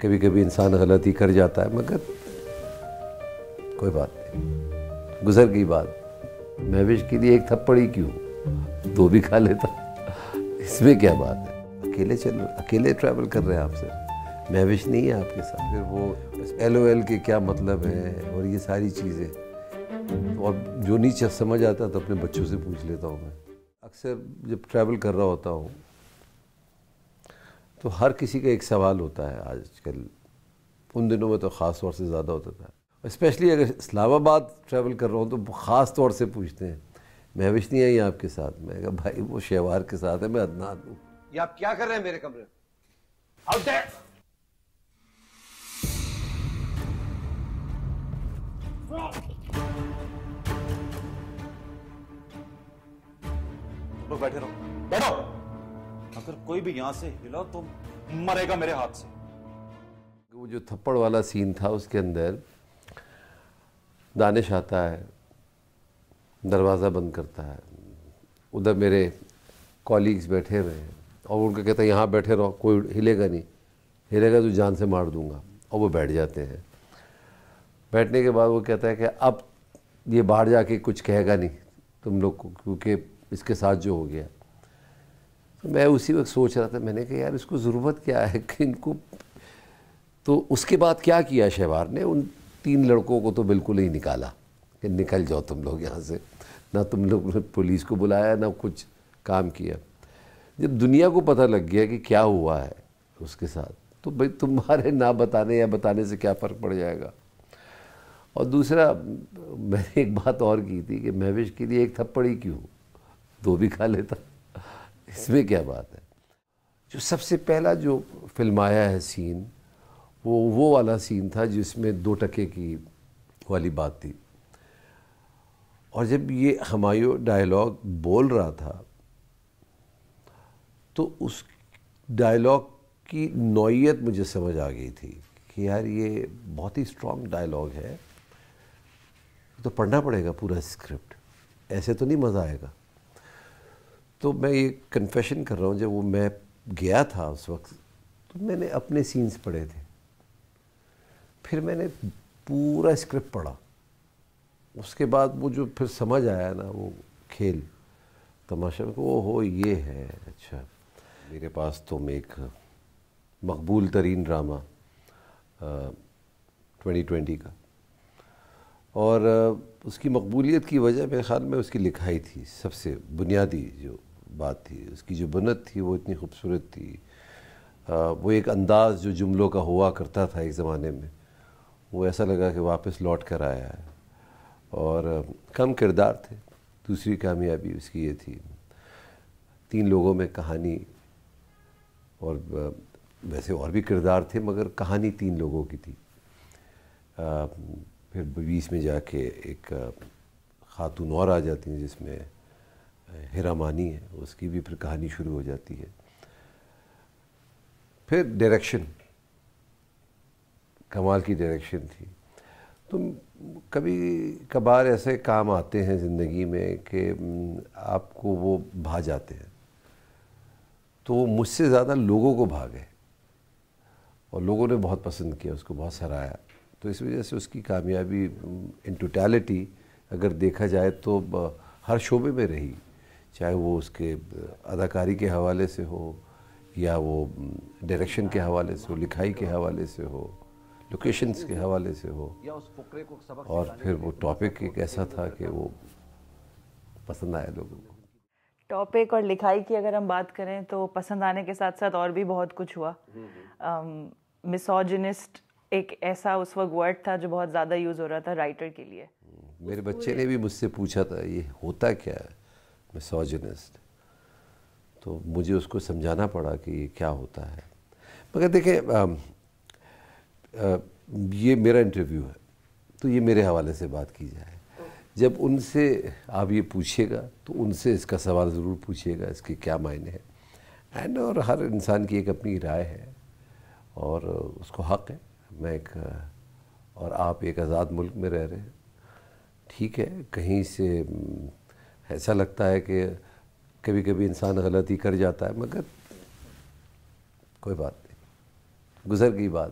کبھی کبھی انسان غلطی کر جاتا ہے مگر کوئی بات نہیں، گزر گئی بات۔ مہوش کے لیے ایک تھپڑ ہی کیوں، دو بھی کھا لیتا، اس میں کیا بات ہے؟ اکیلے چلو، اکیلے ٹریول کر رہے ہیں آپ سے، مہوش نہیں ہے آپ کے ساتھ۔ پھر وہ ایل او ایل کے کیا مطلب ہے اور یہ ساری چیزیں، اور جو نہیں سمجھ آتا تو اپنے بچوں سے پوچھ لیتا ہوں میں۔ اکثر جب ٹریول کر رہا ہوتا ہوں تو ہر کسی کا ایک سوال ہوتا ہے آج کل، ان دنوں میں تو خاص طور سے زیادہ ہوتا تھا، اسپیشلی اگر اسلام آباد ٹریول کر رہا ہوں تو خاص طور سے پوچھتے ہیں مہوش نہیں آئی آپ کے ساتھ؟ میں کہا بھائی وہ شہوار کے ساتھ ہے، میں عدنان ہوں۔ یہ آپ کیا کر رہے ہیں میرے کمرے میں؟ Out there! تم لوگ بیٹھے رہو، بیٹھو۔ اگر کوئی بھی یہاں سے ہلا تو مرے گا میرے ہاتھ سے۔ وہ جو تھپڑ والا سین تھا اس کے اندر دانش آتا ہے، دروازہ بند کرتا ہے، ادھر میرے کولیگز بیٹھے ہوئے ہیں اور ان کو کہتا ہے یہاں بیٹھے رہو، کوئی ہلے گا نہیں، ہلے گا تو جان سے مار دوں گا، اور وہ بیٹھ جاتے ہیں۔ بیٹھنے کے بعد وہ کہتا ہے کہ اب یہ باہر جا کے کچھ کہے گا نہیں تم لوگ کو، کیونکہ اس کے ساتھ جو ہو گیا۔ تو میں اسی وقت سوچ رہا تھا، میں نے کہا یار اس کو ضرورت کیا ہے کہ ان کو، تو اس کے بعد کیا کیا شہوار نے؟ ان 3 لڑکوں کو تو بالکل ہی نکالا کہ نکل جاؤ تم لوگ یہاں سے، نہ تم لوگ نے پولیس کو بلایا نہ کچھ کام کیا۔ جب دنیا کو پتہ لگ گیا کہ کیا ہوا ہے اس کے ساتھ تو بھئی تمہارے نہ بتانے یا بتانے سے کیا فرق پڑ جائے گا۔ اور دوسرا میں نے ایک بات اور کی تھی کہ مہوش کے لیے ایک تھپڑ ہی کیوں، دو بھی کھا لیتا، اس میں کیا بات ہے؟ جو سب سے پہلا جو فلم آیا ہے سین، وہ والا سین تھا جس میں 2 ٹکے کی والی بات تھی، اور جب یہ ہمایوں ڈائیلاگ بول رہا تھا تو اس ڈائیلاگ کی نوعیت مجھے سمجھ آ گئی تھی کہ یار یہ بہت ہی اسٹرانگ ڈائیلاگ ہے، تو پڑھنا پڑے گا پورا اسکرپٹ، ایسے تو نہیں مزہ آئے گا۔ تو میں یہ کنفیشن کر رہا ہوں، جب وہ میں گیا تھا اس وقت تو میں نے اپنے سینز پڑھے تھے، پھر میں نے پورا اسکرپٹ پڑھا، اس کے بعد وہ جو پھر سمجھ آیا نا وہ کھیل تماشا میں کہ وہ ہو یہ ہے۔ اچھا میرے پاس تم ایک مقبول ترین ڈرامہ 2020 کا، اور اس کی مقبولیت کی وجہ میرے خیال میں اس کی لکھائی تھی، سب سے بنیادی جو بات تھی، اس کی جو بنت تھی وہ اتنی خوبصورت تھی، وہ ایک انداز جو جملوں کا ہوا کرتا تھا ایک زمانے میں، وہ ایسا لگا کہ واپس لوٹ کر آیا ہے، اور کم کردار تھے۔ دوسری کامیابی اس کی یہ تھی، 3 لوگوں میں کہانی، اور ویسے اور بھی کردار تھے مگر کہانی 3 لوگوں کی تھی۔ پھر 20 میں جا کے ایک خاتون اور آ جاتی ہیں جس میں ہیرا مانی ہے، اس کی بھی پھر کہانی شروع ہو جاتی ہے۔ پھر ڈائریکشن، کمال کی ڈائریکشن تھی۔ تو کبھی کبھار ایسے کام آتے ہیں زندگی میں کہ آپ کو وہ بھا جاتے ہیں، تو وہ مجھ سے زیادہ لوگوں کو بھا گئے، اور لوگوں نے بہت پسند کیا، اس کو بہت سراہا، تو اس وجہ سے اس کی کامیابی ان ٹوٹیلٹی اگر دیکھا جائے تو ہر شعبے میں رہی، چاہے وہ اس کے اداکاری کے حوالے سے ہو، یا وہ ڈائریکشن کے حوالے سے ہو، لکھائی کے حوالے سے ہو، لوکیشنز کے حوالے سے ہو، اور پھر وہ ٹاپک ایک ایسا تھا کہ وہ پسند آیا لوگوں کو۔ ٹاپک اور لکھائی کی اگر ہم بات کریں تو پسند آنے کے ساتھ ساتھ اور بھی بہت کچھ ہوا۔ مسوجنسٹ ایک ایسا اس وقت ورڈ تھا جو بہت زیادہ یوز ہو رہا تھا رائٹر کے لیے۔ میرے بچے نے بھی مجھ سے پوچھا تھا یہ ہوتا کیا ہے مسوجنسٹ، تو مجھے اس کو سمجھانا پڑا کہ یہ کیا ہوتا ہے۔ مگر دیکھیں یہ میرا انٹرویو ہے تو یہ میرے حوالے سے بات کی جائے، جب ان سے آپ یہ پوچھیے گا تو ان سے اس کا سوال ضرور پوچھیے گا اس کے کیا معنی ہے، اینڈ اور ہر انسان کی ایک اپنی رائے ہے اور اس کو حق ہے۔ میں ایک اور آپ ایک آزاد ملک میں رہ رہے ہیں، ٹھیک ہے، کہیں سے ایسا لگتا ہے کہ کبھی کبھی انسان غلطی کر جاتا ہے مگر کوئی بات نہیں، گزر گئی بات۔